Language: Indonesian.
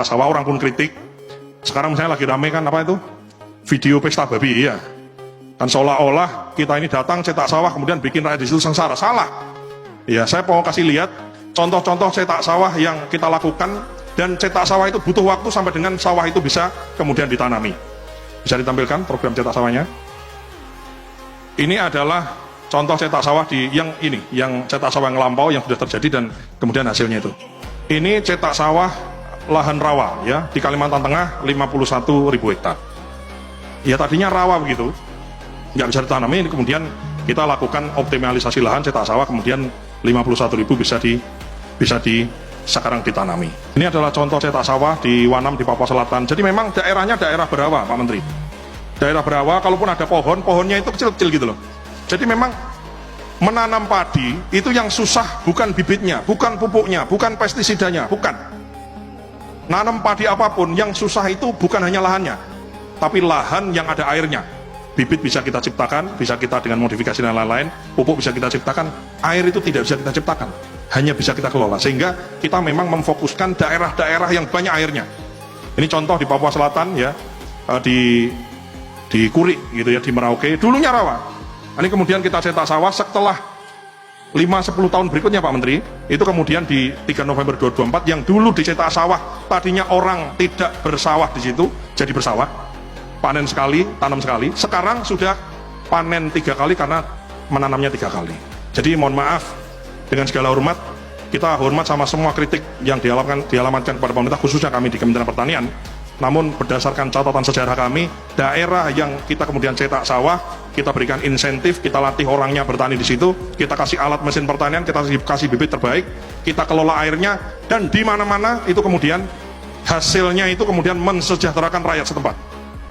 sawah orang pun kritik. Sekarang misalnya lagi rame kan apa itu? Video pesta babi, iya. Kan seolah-olah kita ini datang cetak sawah kemudian bikin rakyat di situ sengsara. Salah. Ya, saya mau kasih lihat contoh-contoh cetak sawah yang kita lakukan, dan cetak sawah itu butuh waktu sampai dengan sawah itu bisa kemudian ditanami. Bisa ditampilkan program cetak sawahnya. Ini adalah contoh cetak sawah yang cetak sawah yang lampau yang sudah terjadi dan kemudian hasilnya itu. Ini cetak sawah lahan rawa ya di Kalimantan Tengah 51.000 hektar. Ya tadinya rawa begitu, nggak bisa ditanami. Ini kemudian kita lakukan optimalisasi lahan cetak sawah, kemudian 51.000 bisa sekarang ditanami. Ini adalah contoh cetak sawah di Wanam di Papua Selatan. Jadi memang daerahnya daerah berawa, Pak Menteri. Daerah berawa, kalaupun ada pohonnya itu kecil-kecil gitu loh. Jadi memang menanam padi itu yang susah bukan bibitnya, bukan pupuknya, bukan pestisidanya, bukan. Nanam padi apapun yang susah itu bukan hanya lahannya, tapi lahan yang ada airnya. Bibit bisa kita ciptakan, bisa kita dengan modifikasi dan lain-lain, pupuk bisa kita ciptakan, air itu tidak bisa kita ciptakan, hanya bisa kita kelola. Sehingga kita memang memfokuskan daerah-daerah yang banyak airnya. Ini contoh di Papua Selatan ya, di Kuri gitu ya, di Merauke, dulunya rawa. Ini kemudian kita cetak sawah setelah 5-10 tahun berikutnya Pak Menteri, itu kemudian di 3 November 2024 yang dulu dicetak sawah, tadinya orang tidak bersawah di situ, jadi bersawah, panen sekali, tanam sekali, sekarang sudah panen 3 kali karena menanamnya 3 kali. Jadi mohon maaf, dengan segala hormat, kita hormat sama semua kritik yang dialamatkan kepada pemerintah, khususnya kami di Kementerian Pertanian. Namun berdasarkan catatan sejarah kami, daerah yang kita kemudian cetak sawah, kita berikan insentif, kita latih orangnya bertani di situ, kita kasih alat mesin pertanian, kita kasih bibit terbaik, kita kelola airnya, dan di mana-mana itu kemudian hasilnya itu kemudian mensejahterakan rakyat setempat.